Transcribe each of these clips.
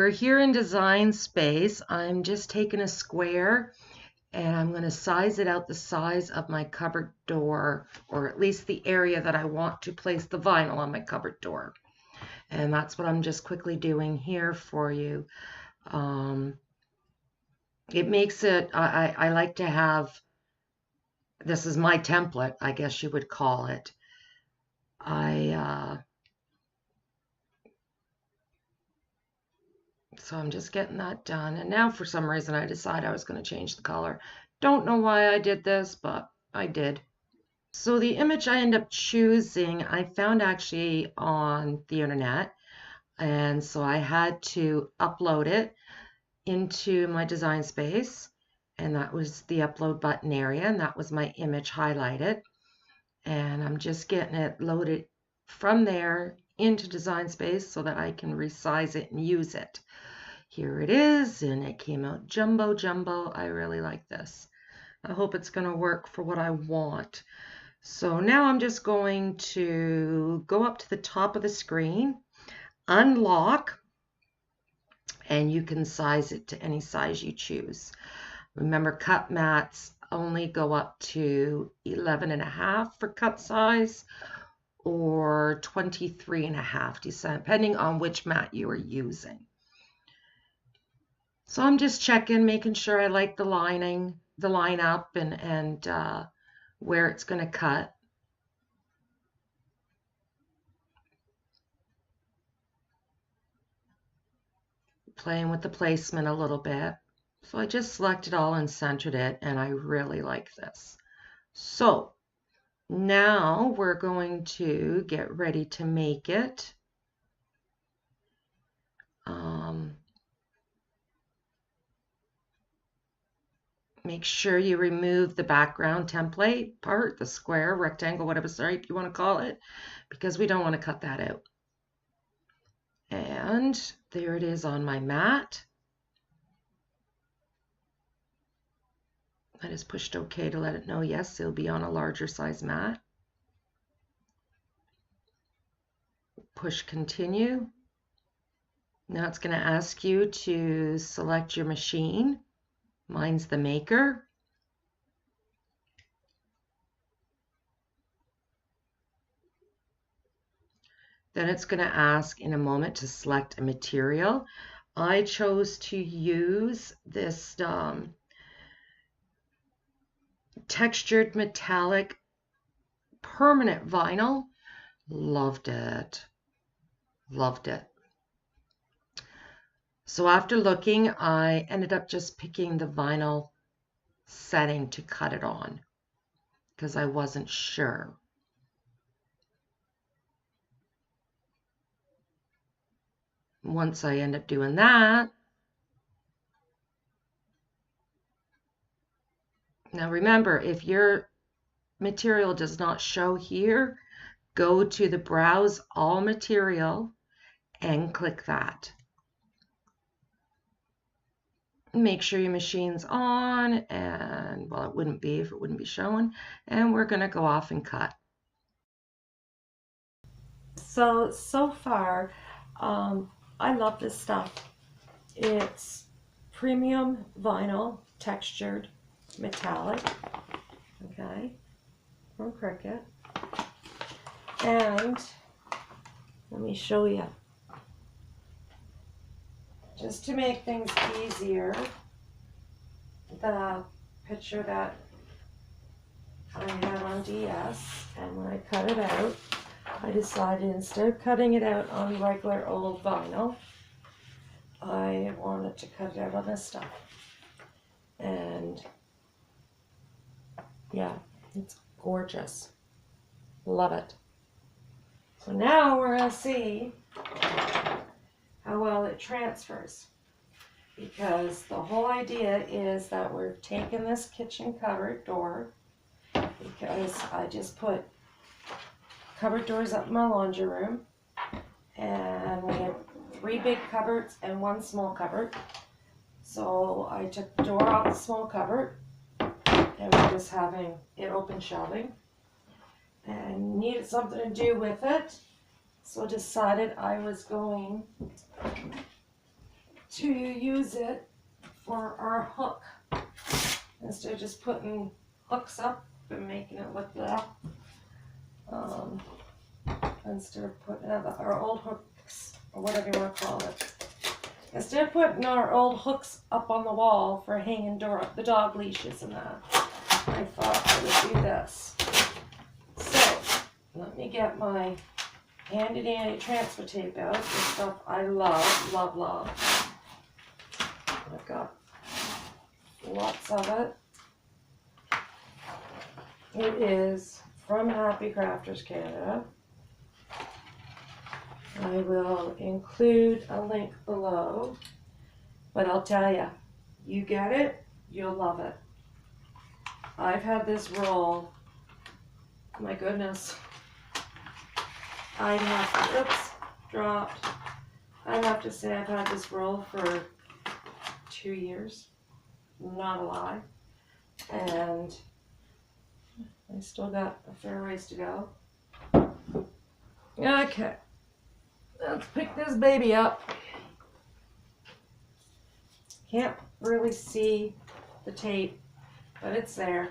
we're here in design space. I'm just taking a square and I'm going to size it out the size of my cupboard door, or at least the area that I want to place the vinyl on my cupboard door. And that's what I'm just quickly doing here for you. It makes it, I like to have, this is my template, I guess you would call it. So I'm just getting that done. And now for some reason I decided I was going to change the color. Don't know why I did this, but I did. So the image I end up choosing, I found actually on the internet. And so I had to upload it into my design space. And that was the upload button area. And that was my image highlighted. And I'm just getting it loaded from there into design space so that I can resize it and use it. Here it is, and it came out jumbo. I really like this. I hope it's going to work for what I want. So now I'm just going to go up to the top of the screen, unlock, and you can size it to any size you choose. Remember, cut mats only go up to 11.5 for cut size, or 23.5, depending on which mat you are using. So I'm just checking, making sure I like the line up and where it's going to cut. Playing with the placement a little bit. So I just selected all and centered it, and I really like this. So now we're going to get ready to make it. Make sure you remove the background template part, the square, rectangle, whatever shape you want to call it, because we don't want to cut that out. And there it is on my mat. I just pushed OK to let it know, yes, it'll be on a larger size mat. Push continue. Now it's going to ask you to select your machine. Mine's the Maker. Then it's going to ask in a moment to select a material. I chose to use this textured metallic permanent vinyl. Loved it. Loved it. So after looking, I ended up just picking the vinyl setting to cut it on because I wasn't sure. Once I end up doing that, now remember, if your material does not show here, go to the Browse All Material and click that. Make sure your machine's on, and well, it wouldn't be if it wouldn't be showing, and we're going to go off and cut. So far, I love this stuff. It's premium vinyl, textured, metallic, okay, from Cricut. And let me show you. Just to make things easier, the picture that I had on DS, and when I cut it out, I decided instead of cutting it out on regular old vinyl, I wanted to cut it out on this stuff. And yeah, it's gorgeous. Love it. So now we're going to see how well it transfers, because the whole idea is that we're taking this kitchen cupboard door, because I just put cupboard doors up in my laundry room, and we have 3 big cupboards and 1 small cupboard. So I took the door off the small cupboard, and we're just having it open shelving, and needed something to do with it. So decided I was going to use it for our hook. Instead of just putting hooks up and making it look that. Instead of putting our old hooks, or whatever you want to call it. Instead of putting our old hooks up on the wall for hanging the dog leashes and that, I thought I would do this. So, let me get my handy dandy transfer tape out. This stuff I love, love, love. I've got lots of it. It is from Happy Crafters Canada. I will include a link below, but I'll tell you, you get it, you'll love it. I've had this roll, my goodness, I'd have to, oops, dropped. I'd have to say I've had this roll for 2 years, not a lie, and I still got a fair ways to go. Okay, let's pick this baby up. Can't really see the tape, but it's there.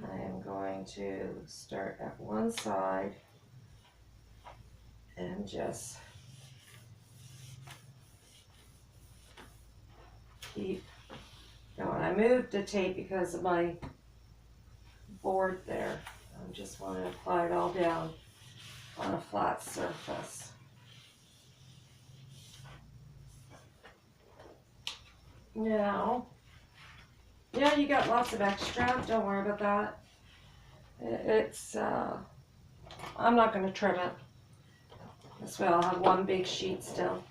I am going to start at one side and just keep going. I moved the tape because of my board there. I just want to apply it all down on a flat surface. Now, yeah, you got lots of extra. Don't worry about that. It's, I'm not going to trim it. This way I'll have one big sheet still.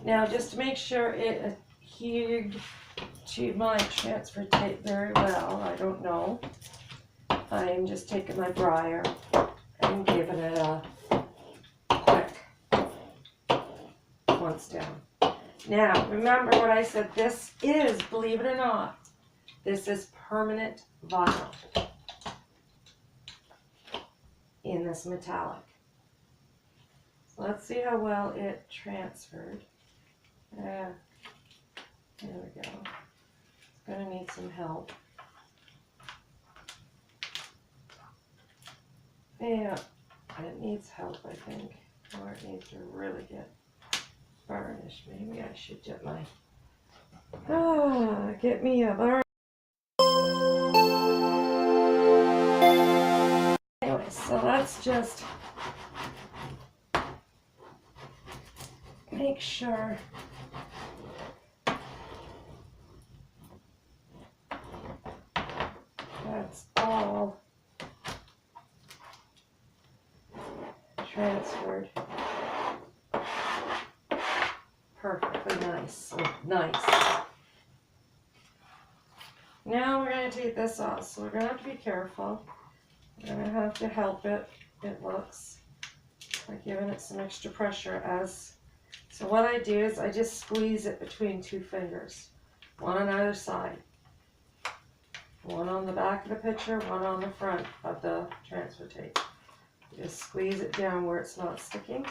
Now, just to make sure it adhered to my transfer tape very well, I don't know. I am just taking my briar and giving it a quick once down. Now, remember what I said, this is, believe it or not, this is permanent vinyl in this metallic. So let's see how well it transferred. There we go. It's going to need some help. Yeah, it needs help, I think, or it needs to really get varnished. Maybe I should get my, get me a varnish. Anyway, so let's just make sure that's all transferred perfectly nice. Oh, nice. Now we're going to take this off, so we're going to have to be careful. We're going to have to help it. It looks like giving it some extra pressure as. So what I do is I just squeeze it between two fingers, one on either side. One on the back of the picture, one on the front of the transfer tape. Just squeeze it down where it's not sticking.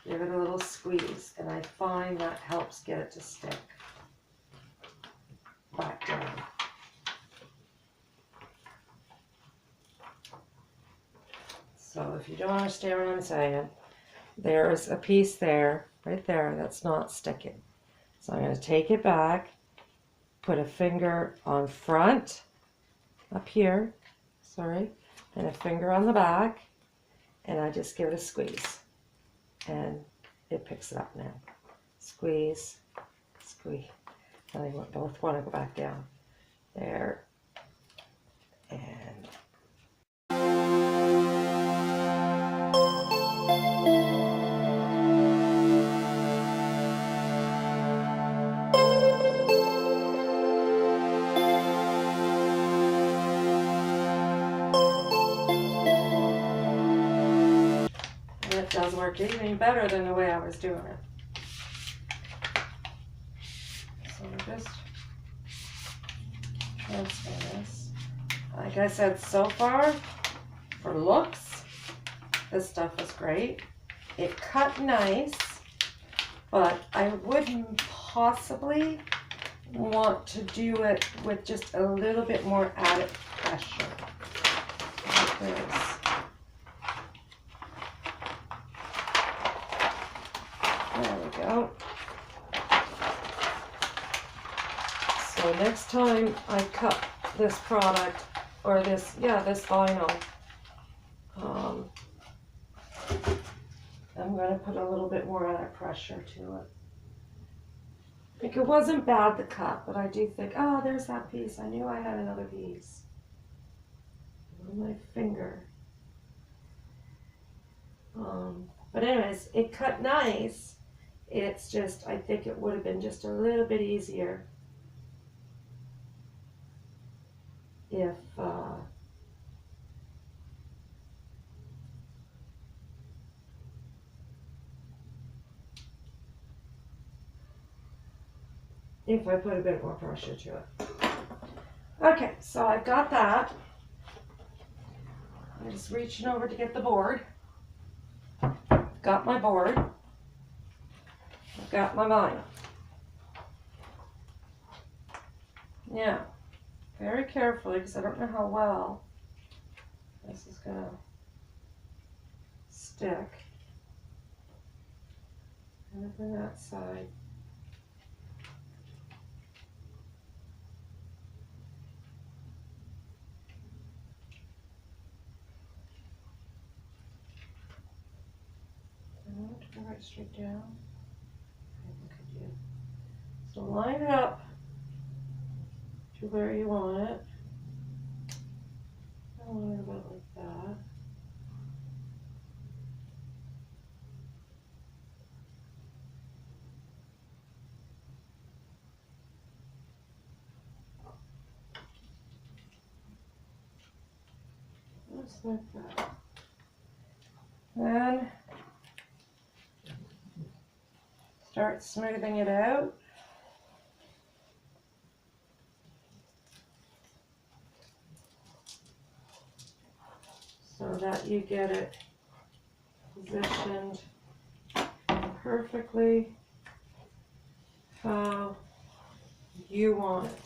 Give it a little squeeze, and I find that helps get it to stick back down. So if you don't understand what I'm saying, there's a piece there, right there, that's not sticking. So I'm going to take it back, put a finger on front, up here, sorry, and a finger on the back, and I just give it a squeeze. And it picks it up now. Squeeze, squeeze. And I both want to go back down. There. And it does work even better than the way I was doing it. So we're just transfer this. Like I said, so far, for looks, this stuff is great. It cut nice, but I wouldn't possibly want to do it with just a little bit more added pressure. Like this. There we go. So next time I cut this product, or this vinyl, I'm going to put a little bit more added pressure to it. Like, it wasn't bad to cut, but I do think, oh, there's that piece. I knew I had another piece on my finger. But anyways, it cut nice. It's just, I think it would have been just a little bit easier if I put a bit more pressure to it. Okay, so I've got that. I'm just reaching over to get the board. Got my board. I've got my vinyl. Now, very carefully, because I don't know how well this is going to stick. And over that side. Go right straight down. Look at you. So line it up to where you want it. I want it about like that. Just like that. Then start smoothing it out. So that you get it positioned perfectly how you want it.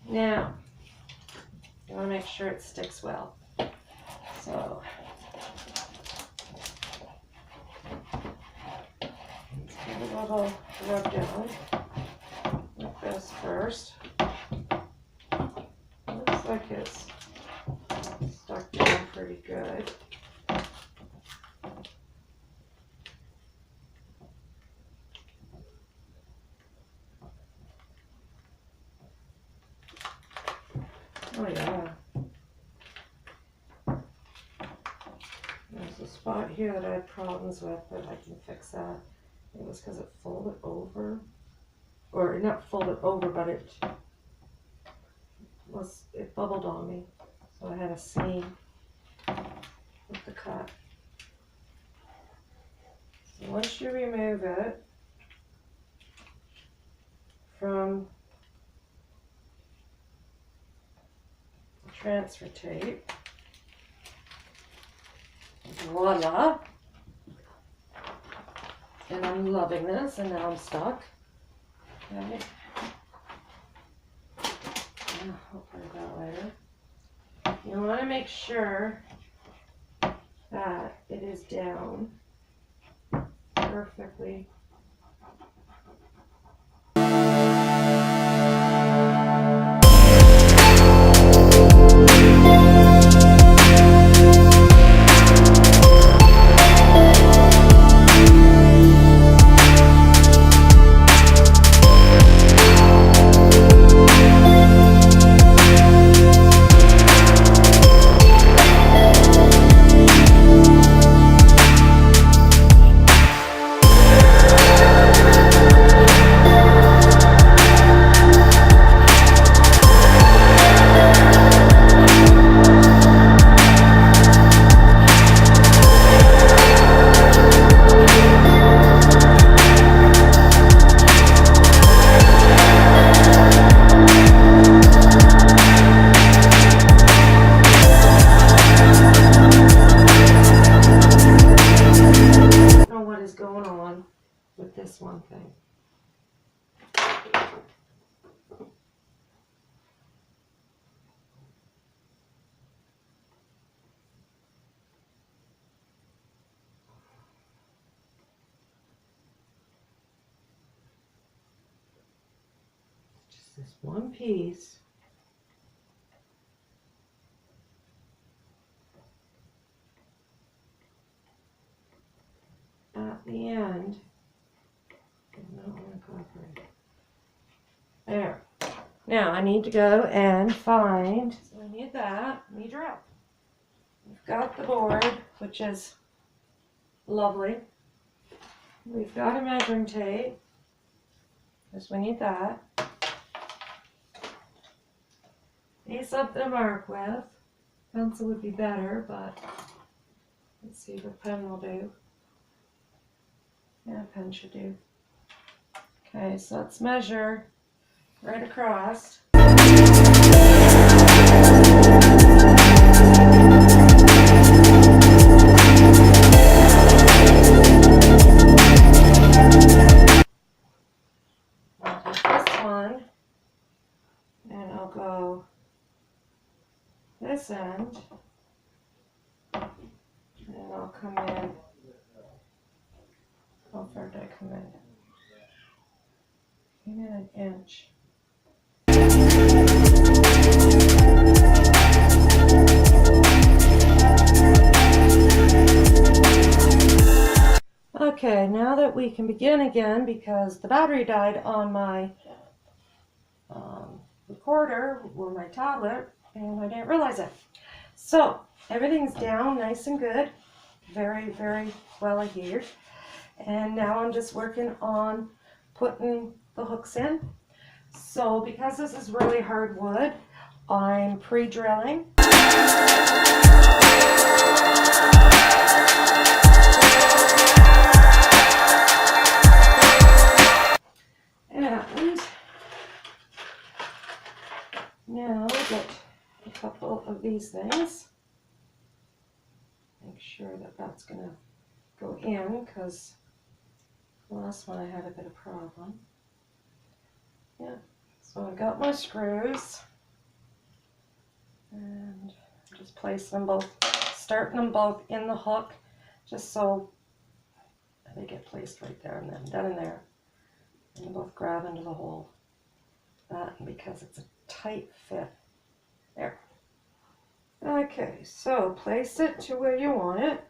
Now, you want to make sure it sticks well. So a little rub down like this first. Looks like it's stuck down pretty good. Oh yeah. There's a spot here that I had problems with, but I can fix that. It was because it folded over, or not folded over, but it bubbled on me, so I had a seam with the cut. So once you remove it from the transfer tape, voila. And I'm loving this, and now I'm stuck. Okay. I'll put that later. You want to make sure that it is down perfectly. this one piece at the end. I don't want to cooperate. There. Now I need to go and find, so I need that, I need drill. We've got the board, which is lovely. We've got a measuring tape, because we need that. Need something to mark with. Pencil would be better, but let's see what pen will do. Yeah, pen should do. Okay, so let's measure right across. I'll take this one and I'll go this end and I'll come in. How far did I come in? Came in an inch. Okay, now that we can begin again, because the battery died on my recorder or my tablet and I didn't realize it. So everything's down nice and good, very, very well adhered. And now I'm just working on putting the hooks in. So because this is really hard wood, I'm pre-drilling. And now get a couple of these things. Make sure that that's going to go in, because the last one I had a bit of problem. Yeah, so I got my screws and just place them both, starting them both in the hook, just so they get placed right there and then down in there. And they both grab into the hole. That, because it's a tight fit. There. Okay, so place it to where you want it.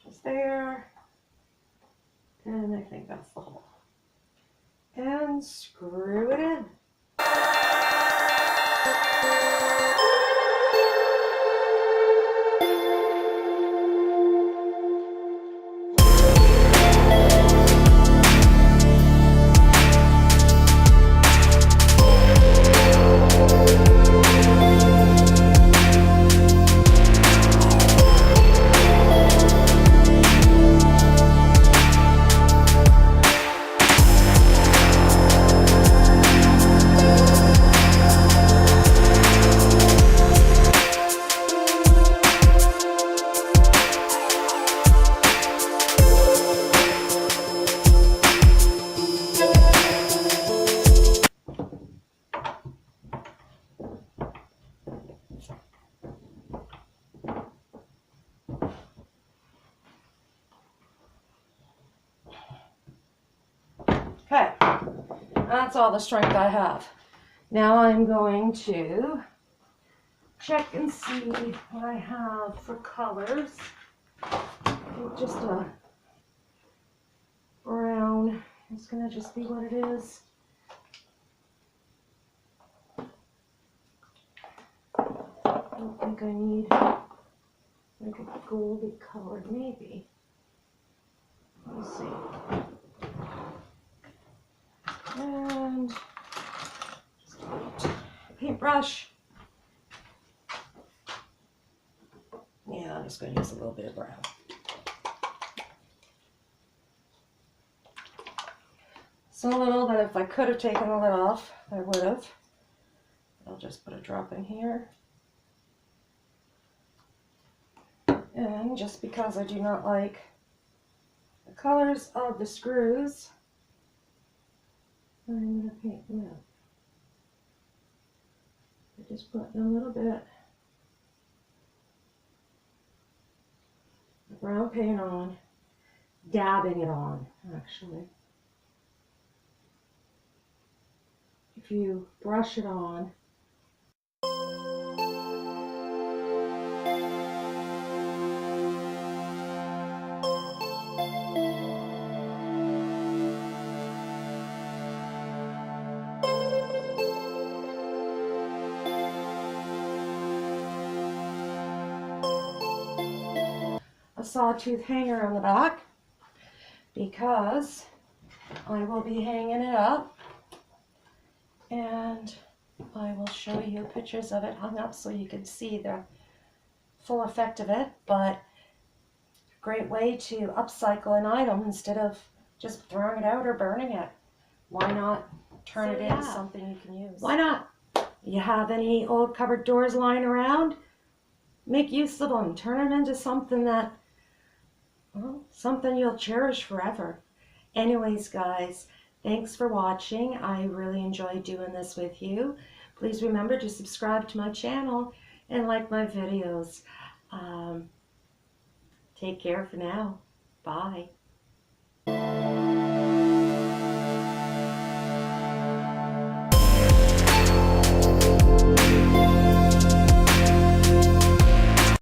Just there. And I think that's the hole. And screw it in. Okay, that's all the strength I have. Now I'm going to check and see what I have for colors. Just a brown. It's going to just be what it is. I don't think I need like a goldy color, maybe. Let's see. And just a paintbrush. Yeah, I'm just going to use a little bit of brown. So little that if I could have taken the lid off, I would have. I'll just put a drop in here. And just because I do not like the colors of the screws, I'm going to paint them out. I just put a little bit of brown paint on, dabbing it on, actually. if you brush it on. A sawtooth hanger on the back because I will be hanging it up, and I will show you pictures of it hung up so you can see the full effect of it. But great way to upcycle an item instead of just throwing it out or burning it. Why not turn it into something you can use? Why not? You have any old cupboard doors lying around? Make use of them. Turn them into something that, well, something you'll cherish forever. Anyways, guys, thanks for watching. I really enjoyed doing this with you. Please remember to subscribe to my channel and like my videos. Take care for now. Bye.